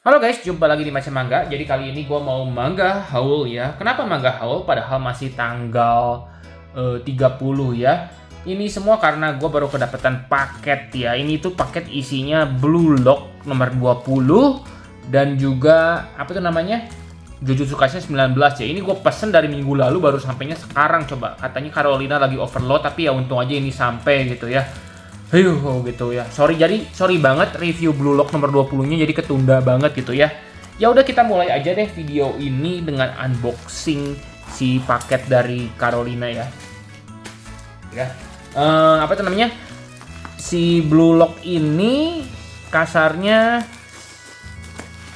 Halo guys, jumpa lagi di Macam Mangga. Jadi kali ini gue mau mangga haul ya. Kenapa mangga haul? Padahal masih tanggal 30 ya. Ini semua karena gue baru kedapetan paket ya. Ini tuh paket isinya Blue Lock nomor 20 dan juga apa tuh namanya? Jujutsu Kaisen 19 ya. Ini gue pesen dari minggu lalu baru sampainya sekarang coba. Katanya Carolina lagi overload tapi ya untung aja ini sampai gitu ya. Gitu ya. Sorry banget review Blue Lock nomor 20-nya jadi ketunda banget gitu ya. Ya udah kita mulai aja deh video ini dengan unboxing si paket dari Carolina ya. Ya. Apa itu namanya? Si Blue Lock ini kasarnya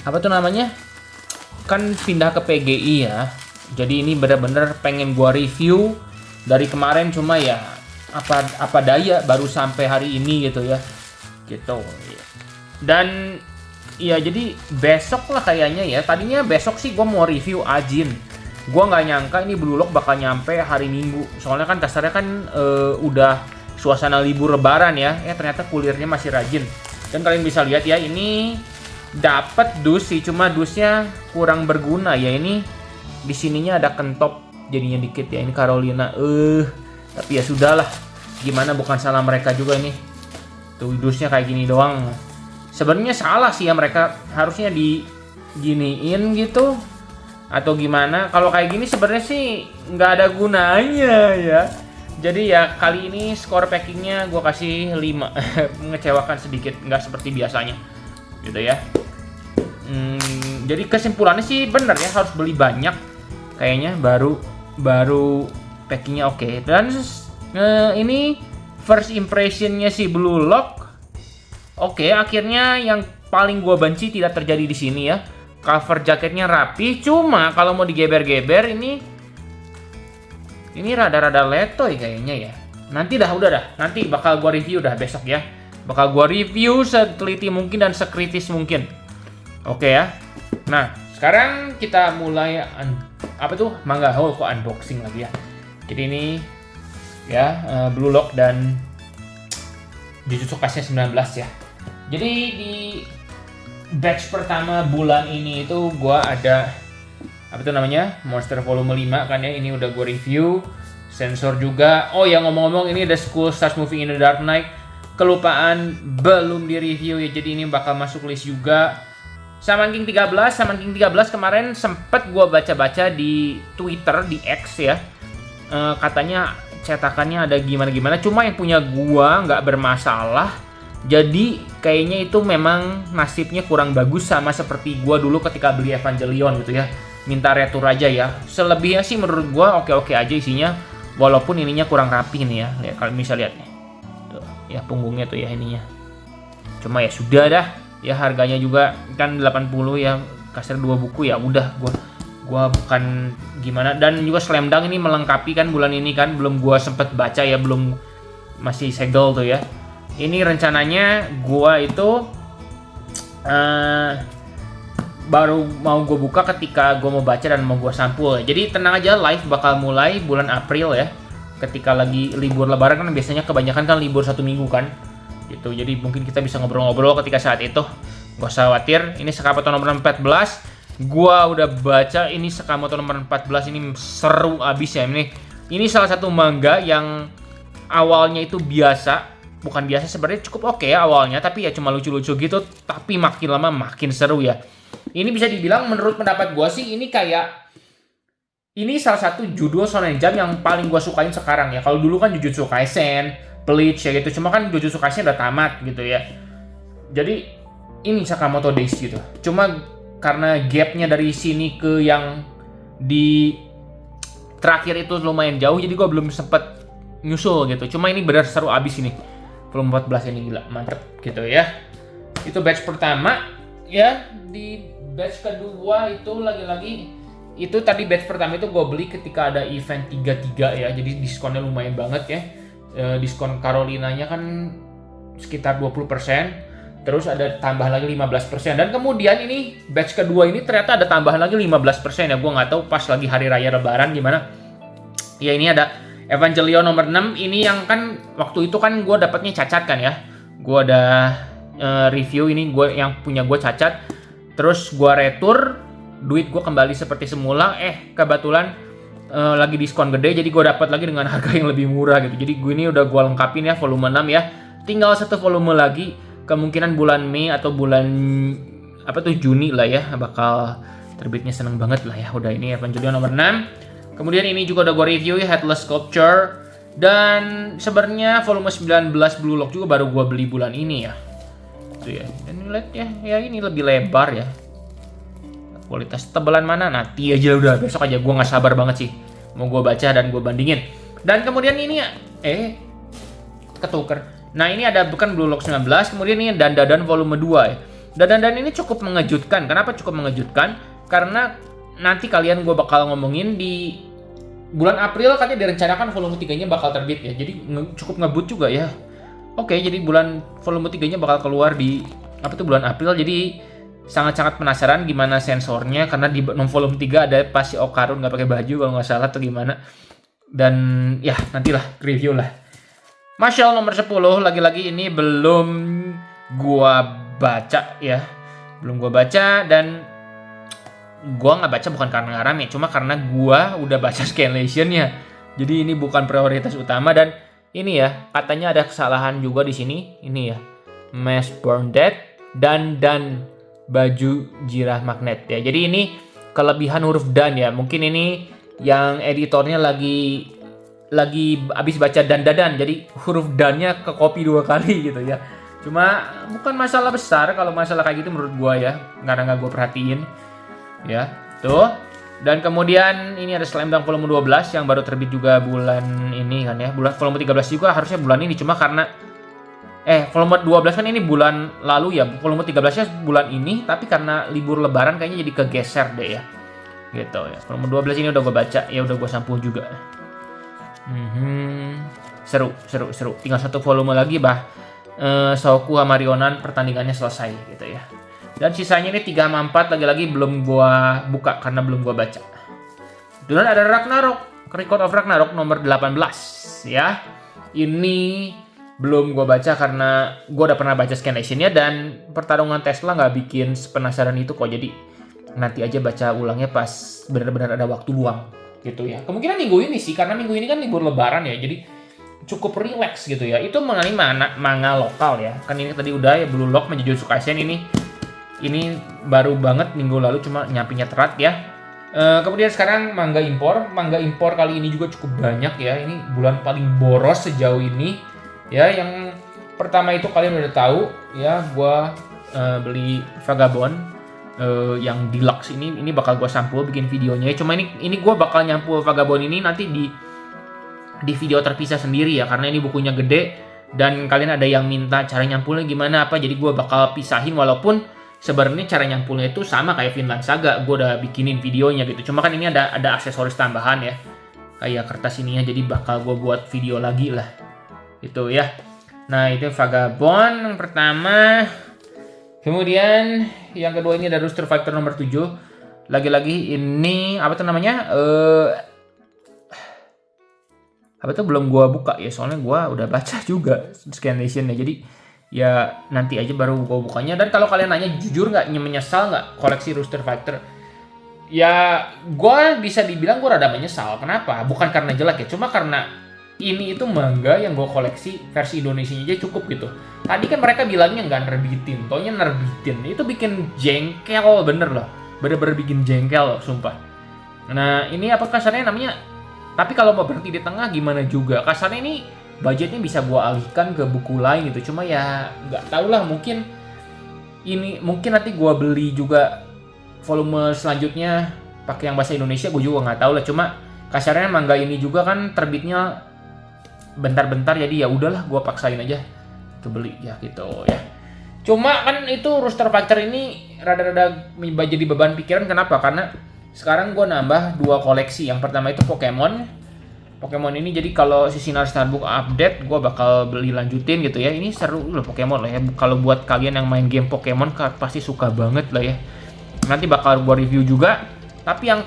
apa tuh namanya? Kan pindah ke PGI ya. Jadi ini bener-bener pengen gua review dari kemarin cuma ya apa daya baru sampai hari ini gitu ya gitu. Dan ya jadi besok lah kayaknya ya, tadinya besok sih gue mau review Ajin. Gue nggak nyangka ini Blue Lock bakal nyampe hari Minggu, soalnya kan dasarnya kan udah suasana libur lebaran ya. Ternyata kulirnya masih rajin. Dan kalian bisa lihat ya, ini dapat dus sih, cuma dusnya kurang berguna ya. Ini di sininya ada kentop jadinya dikit ya. Ini Carolina tapi ya sudahlah, gimana, bukan salah mereka juga nih. Tuh dusnya kayak gini doang. Sebenarnya salah sih ya, mereka harusnya diginiin gitu atau gimana. Kalau kayak gini sebenarnya sih nggak ada gunanya ya. Jadi ya kali ini skor packingnya gue kasih 5. Mengecewakan sedikit, nggak seperti biasanya gitu ya. Jadi kesimpulannya sih bener ya, harus beli banyak kayaknya baru packingnya oke. Dan ini first impressionnya si Blue Lock oke. Akhirnya yang paling gue benci tidak terjadi di sini ya. Cover jaketnya rapi, cuma kalau mau digeber-geber ini rada-rada letoy kayaknya ya. Nanti nanti bakal gue review besok ya. Bakal gue review seteliti mungkin dan sekritis mungkin. Oke ya. Nah, sekarang kita mulai mangga haul kok unboxing lagi ya. Jadi ini ya Blue Lock dan Jujutsu Kaisen 19 ya. Jadi di batch pertama bulan ini itu gua ada Monster Volume 5 kan ya. Ini udah gua review. Sensor juga. Oh ya, ngomong-ngomong, ini ada School Stars Moving in the Dark Night. Kelupaan belum di review ya. Jadi ini bakal masuk list juga. Shaman King 13 kemarin sempet gua baca-baca di Twitter, di X ya. Katanya cetakannya ada gimana-gimana, cuma yang punya gua nggak bermasalah. Jadi kayaknya itu memang nasibnya kurang bagus, sama seperti gua dulu ketika beli Evangelion gitu ya. Minta retur aja ya. Selebihnya sih menurut gua oke-oke aja isinya, walaupun ininya kurang rapi nih ya. Lihat, kalau bisa lihat nih. Tuh, ya punggungnya tuh ya ininya. Cuma ya sudah dah. Ya harganya juga kan 80 ya. Kasar 2 buku ya udah gua bukan gimana. Dan juga Slam Dunk ini melengkapi kan bulan ini kan, belum gua sempet baca ya, belum, masih segel tuh ya. Ini rencananya gua itu baru mau gue buka ketika gue mau baca dan mau gue sampul. Jadi tenang aja, live bakal mulai bulan April ya. Ketika lagi libur lebaran kan biasanya kebanyakan kan libur 1 minggu kan gitu. Jadi mungkin kita bisa ngobrol-ngobrol ketika saat itu. Gak usah khawatir. Ini Sakamoto nomor 14. Gua udah baca ini Sakamoto nomor 14, ini seru abis ya. Ini salah satu manga yang awalnya itu bukan biasa sebenarnya, cukup oke ya awalnya, tapi ya cuma lucu-lucu gitu, tapi makin lama makin seru ya. Ini bisa dibilang menurut pendapat gua sih ini salah satu judul shonen jump yang paling gua sukain sekarang ya. Kalau dulu kan Jujutsu Kaisen, Bleach ya gitu, cuma kan Jujutsu Kaisen udah tamat gitu ya. Jadi ini Sakamoto Days gitu. Cuma karena gapnya dari sini ke yang di terakhir itu lumayan jauh, jadi gue belum sempet nyusul gitu. Cuma ini benar seru abis ini. Volume 14 ini gila, mantep gitu ya. Itu batch pertama ya. Di batch kedua itu lagi-lagi, itu tadi batch pertama itu gue beli ketika ada event 33 ya. Jadi diskonnya lumayan banget ya. Diskon Carolinanya kan sekitar 20%. Terus ada tambah lagi 15%. Dan kemudian ini batch kedua ini ternyata ada tambahan lagi 15% ya. Gue nggak tahu pas lagi hari raya lebaran gimana. Ya ini ada Evangelion nomor 6. Ini yang kan waktu itu kan gue dapatnya cacat kan ya. Gue ada review ini, yang punya gue cacat. Terus gue retur, duit gue kembali seperti semula. Kebetulan lagi diskon gede, jadi gue dapat lagi dengan harga yang lebih murah gitu. Jadi gue ini udah gue lengkapin ya volume 6 ya. Tinggal satu volume lagi, kemungkinan bulan Mei atau bulan Juni lah ya, bakal terbitnya. Seneng banget lah ya. Udah, ini Evangelion nomor 6. Kemudian ini juga udah gue review ya, Headless Sculpture. Dan sebenarnya volume 19 Blue Lock juga baru gue beli bulan ini ya. Itu ya. Dan lihat ya ini lebih lebar ya. Kualitas tebalan mana nanti aja, udah besok aja. Gue nggak sabar banget sih mau gue baca dan gue bandingin. Dan kemudian ini ya ketuker. Nah, ini ada bukan Blue Lock 19, kemudian ini Dandadan volume 2 ya. Dandadan ini cukup mengejutkan. Kenapa cukup mengejutkan? Karena nanti kalian gue bakal ngomongin di bulan April katanya direncanakan volume 3-nya bakal terbit ya. Jadi cukup ngebut juga ya. Oke, jadi volume 3-nya bakal keluar di bulan April. Jadi sangat-sangat penasaran gimana sensornya, karena di volume 3 ada pas si Okarun nggak pakai baju kalau nggak salah atau gimana. Dan ya nantilah review lah. Marshall nomor 10 lagi-lagi ini belum gua baca ya. Belum gua baca, dan gua nggak baca bukan karena ngaram ya, cuma karena gua udah baca scanlationnya. Jadi ini bukan prioritas utama. Dan ini ya, katanya ada kesalahan juga di sini. Ini ya, Mass Born Dead dan baju jirah magnet ya. Jadi ini kelebihan huruf dan ya. Mungkin ini yang editornya lagi abis baca dan, jadi huruf dannya ke copy 2 kali gitu ya. Cuma bukan masalah besar kalau masalah kayak gitu menurut gua ya, karena nggak gua perhatiin. Ya, tuh. Dan kemudian ini ada Slam Dunk volume 12 yang baru terbit juga bulan ini kan ya. Volume 13 juga harusnya bulan ini, cuma karena volume 12 kan ini bulan lalu ya. Volume 13-nya bulan ini, tapi karena libur lebaran kayaknya jadi kegeser deh ya. Gitu ya. Volume 12 ini udah gue baca, ya udah gue sampul juga. Seru. Tinggal satu volume lagi Soku sama Rionan pertandingannya selesai gitu ya. Dan sisanya ini 3 sama 4 lagi-lagi belum gua buka karena belum gua baca. Dan ada Ragnarok, Record of Ragnarok nomor 18 ya. Ini belum gua baca karena gua udah pernah baca scanlationnya, dan pertarungan Tesla nggak bikin penasaran itu kok. Jadi nanti aja baca ulangnya pas benar-benar ada waktu luang gitu ya. Kemungkinan minggu ini sih, karena minggu ini kan libur lebaran ya. Jadi cukup relax gitu ya. Itu mengenai manga lokal ya. Kan ini tadi udah ya, Blue Lock, Jujutsu Kaisen ini baru banget minggu lalu, cuma nyampinya terat ya. Kemudian sekarang manga impor kali ini juga cukup banyak ya. Ini bulan paling boros sejauh ini ya. Yang pertama itu kalian udah tahu ya, gua beli Vagabond yang deluxe ini bakal gua sampul bikin videonya. Cuma ini gua bakal nyampul Vagabond ini nanti di video terpisah sendiri ya, karena ini bukunya gede dan kalian ada yang minta cara nyampulnya gimana jadi gua bakal pisahin. Walaupun sebenarnya cara nyampulnya itu sama kayak Vinland Saga, gue udah bikinin videonya gitu. Cuma kan ini ada aksesoris tambahan ya, kayak kertas ininya, jadi bakal gue buat video lagi lah gitu ya. Nah, itu Vagabond yang pertama. Kemudian yang kedua ini ada Rooster Fighter nomor 7. Lagi-lagi ini belum gue buka ya, soalnya gue udah baca juga scanlationnya. Jadi ya nanti aja baru gue bukanya. Dan kalau kalian nanya jujur nggak, menyesal nggak koleksi Rooster Fighter, ya gue bisa dibilang gue rada menyesal. Kenapa? Bukan karena jelek ya, cuma karena ini itu manga yang gue koleksi versi Indonesianya aja cukup gitu. Tadi kan mereka bilangnya nggak nerbitin, taunya nerbitin. Itu bikin jengkel bener loh, bener-bener bikin jengkel loh, sumpah. Nah ini apa kasarnya namanya, tapi kalau mau berhenti di tengah gimana juga, kasarnya ini budgetnya bisa gue alihkan ke buku lain gitu. Cuma ya nggak tau lah, mungkin nanti gue beli juga volume selanjutnya pakai yang bahasa Indonesia, gue juga nggak tahu lah. Cuma kasarnya manga ini juga kan terbitnya bentar-bentar, jadi ya udahlah gue paksain aja ke beli ya gitu ya. Cuma kan itu Rooster Fighter ini rada-rada jadi beban pikiran. Kenapa? Karena sekarang gue nambah 2 koleksi. Yang pertama itu Pokemon ini, jadi kalau si Sinar Starbook update, gue bakal beli lanjutin gitu ya. Ini seru loh Pokemon lah ya. Kalau buat kalian yang main game Pokemon pasti suka banget lah ya. Nanti bakal gue review juga. Tapi yang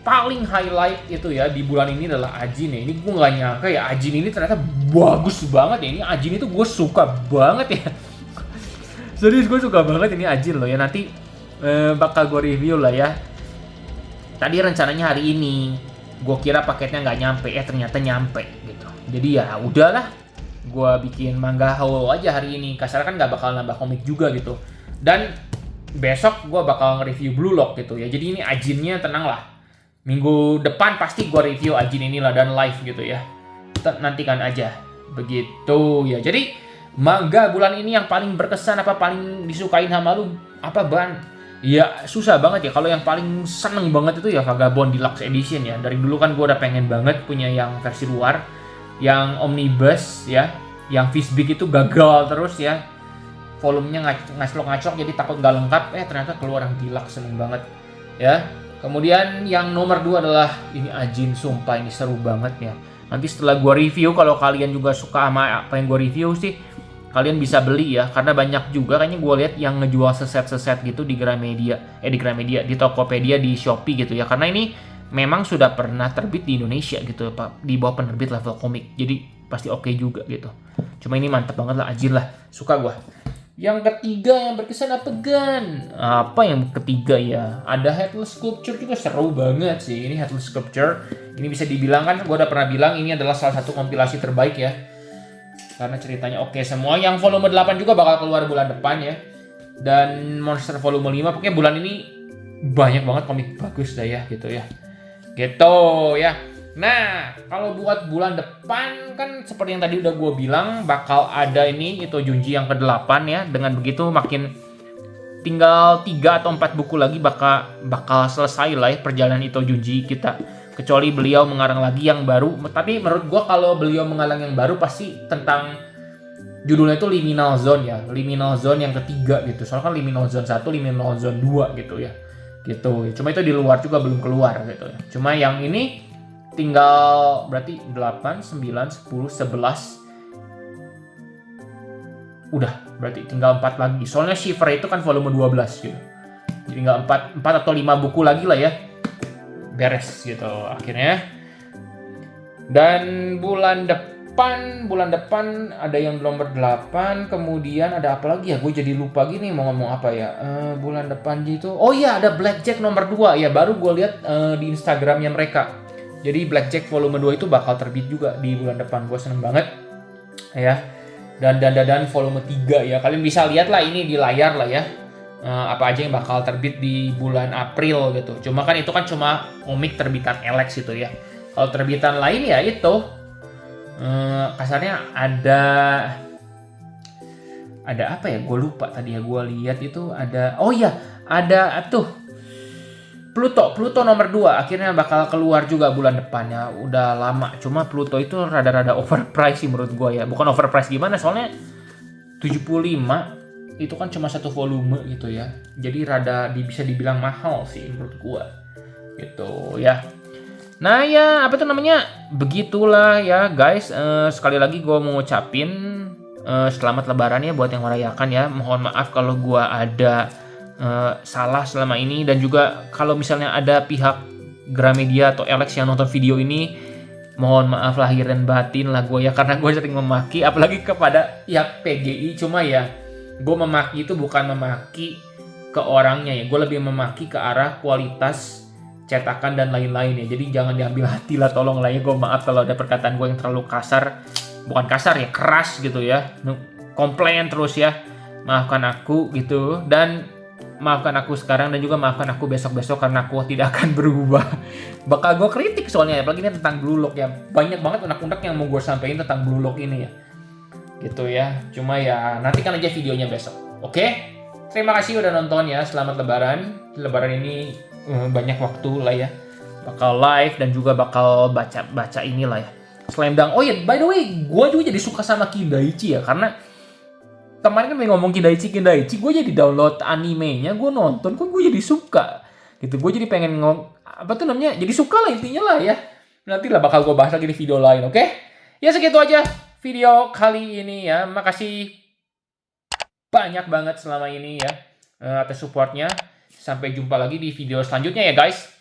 paling highlight itu ya di bulan ini adalah Ajin ya. Ini gue nggak nyangka ya, Ajin ini ternyata bagus banget ya. Ini Ajin itu gue suka banget ya. Serius gue suka banget ini Ajin loh ya. Nanti bakal gue review lah ya. Tadi rencananya hari ini, gue kira paketnya nggak nyampe, ternyata nyampe gitu. Jadi ya udahlah, gue bikin manga haul aja hari ini. Kasar kan nggak bakal nambah komik juga gitu. Dan besok gue bakal nge-review Blue Lock gitu ya. Jadi ini Ajinnya tenang lah. Minggu depan pasti gue review Ajin inilah dan live gitu ya. Nantikan aja. Begitu ya. Jadi manga bulan ini yang paling berkesan apa paling disukain sama lu apa Ban? Ya susah banget ya. Kalau yang paling seneng banget itu ya Vagabond Deluxe Edition ya. Dari dulu kan gue udah pengen banget punya yang versi luar, yang omnibus ya, yang Fishbig itu gagal terus ya. Volumenya ngaclok-ngaclok jadi takut nggak lengkap. Ternyata keluar yang deluxe, seneng banget ya. Kemudian yang nomor 2 adalah ini Ajin, sumpah ini seru banget ya. Nanti setelah gue review, kalau kalian juga suka sama apa yang gue review sih, kalian bisa beli ya. Karena banyak juga kayaknya gue lihat yang ngejual seset-seset gitu di Gramedia, di Tokopedia, di Shopee gitu ya. Karena ini memang sudah pernah terbit di Indonesia gitu Pak, di bawah penerbit Level Komik. Jadi pasti oke juga gitu. Cuma ini mantep banget lah, Ajin lah, suka gue. Yang ketiga yang berkesan apa Gan? Apa yang ketiga ya? Ada Headless Sculpture juga seru banget sih. Ini Headless Sculpture. Ini bisa dibilang kan, gue udah pernah bilang ini adalah salah satu kompilasi terbaik ya. Karena ceritanya oke semua. Yang volume 8 juga bakal keluar bulan depan ya. Dan Monster volume 5. Pokoknya bulan ini banyak banget komik bagus dah ya gitu ya. Gitu ya. Nah, kalau buat bulan depan kan seperti yang tadi udah gue bilang bakal ada ini Ito Junji yang ke-8 ya. Dengan begitu makin tinggal 3 atau 4 buku lagi bakal selesai lah ya perjalanan Ito Junji kita. Kecuali beliau mengarang lagi yang baru. Tapi menurut gue kalau beliau mengarang yang baru pasti tentang judulnya itu Liminal Zone ya. Liminal Zone yang ketiga gitu. Soalnya kan Liminal Zone 1, Liminal Zone 2 gitu ya. Gitu. Cuma itu di luar juga belum keluar gitu ya. Cuma yang ini tinggal berarti 8, 9, 10, 11. Udah, berarti tinggal 4 lagi. Soalnya Shiver itu kan volume 12 gitu. Jadi tinggal 4 atau 5 buku lagi lah ya. Beres gitu akhirnya. Dan bulan depan ada yang nomor 8, kemudian ada apa lagi ya? Gue jadi lupa gini mau ngomong apa ya. Bulan depan gitu. Oh iya, ada Blackjack nomor 2 ya, baru gue lihat di Instagramnya mereka. Jadi Blackjack volume 2 itu bakal terbit juga di bulan depan. Gue seneng banget ya. Dan volume 3 ya. Kalian bisa lihat lah ini di layar lah ya. Apa aja yang bakal terbit di bulan April gitu. Cuma kan itu kan cuma komik terbitan Alex gitu ya. Kalau terbitan lain ya itu kasarnya ada apa ya? Gue lupa tadi ya, gue lihat itu ada. Oh iya, ada tuh Pluto nomor 2 akhirnya bakal keluar juga bulan depannya. Udah lama, cuma Pluto itu rada-rada overpriced sih menurut gue ya. Bukan overpriced gimana, soalnya 75 itu kan cuma satu volume gitu ya. Jadi rada bisa dibilang mahal sih menurut gue. Gitu ya. Nah ya, apa tuh namanya? Begitulah ya guys. Sekali lagi gue mau ngucapin selamat lebaran ya buat yang merayakan ya. Mohon maaf kalau gue ada salah selama ini, dan juga kalau misalnya ada pihak Gramedia atau Alex yang nonton video ini, mohon maaf lahir dan batin lah gue ya, karena gue sering memaki apalagi kepada pihak PGI. Cuma ya gue memaki itu bukan memaki ke orangnya ya, gue lebih memaki ke arah kualitas cetakan dan lain-lain ya. Jadi jangan diambil hati lah, tolong lah ya. Gue maaf kalau ada perkataan gue yang terlalu kasar, bukan kasar ya, keras gitu ya, komplain terus ya. Maafkan aku gitu, dan maafkan aku sekarang dan juga maafkan aku besok-besok karena aku tidak akan berubah. Bakal gue kritik soalnya, apalagi ini tentang Blue Lock ya. Banyak banget unek-unek yang mau gue sampaikan tentang Blue Lock ini ya. Gitu ya. Cuma ya nantikan aja videonya besok. Oke? Terima kasih udah nonton ya. Selamat Lebaran. Lebaran ini banyak waktu lah ya. Bakal live dan juga bakal baca inilah ya. Slam Dunk. Oh ya, by the way, gue juga jadi suka sama Kindaichi ya, karena kemarin kan ngomong Kindaichi, gue jadi download animenya, gue nonton, kok gue jadi suka gitu. Gue jadi pengen jadi suka lah intinya lah ya. Nanti lah bakal gue bahas lagi di video lain, oke? Ya segitu aja video kali ini ya. Makasih banyak banget selama ini ya atas supportnya. Sampai jumpa lagi di video selanjutnya ya guys.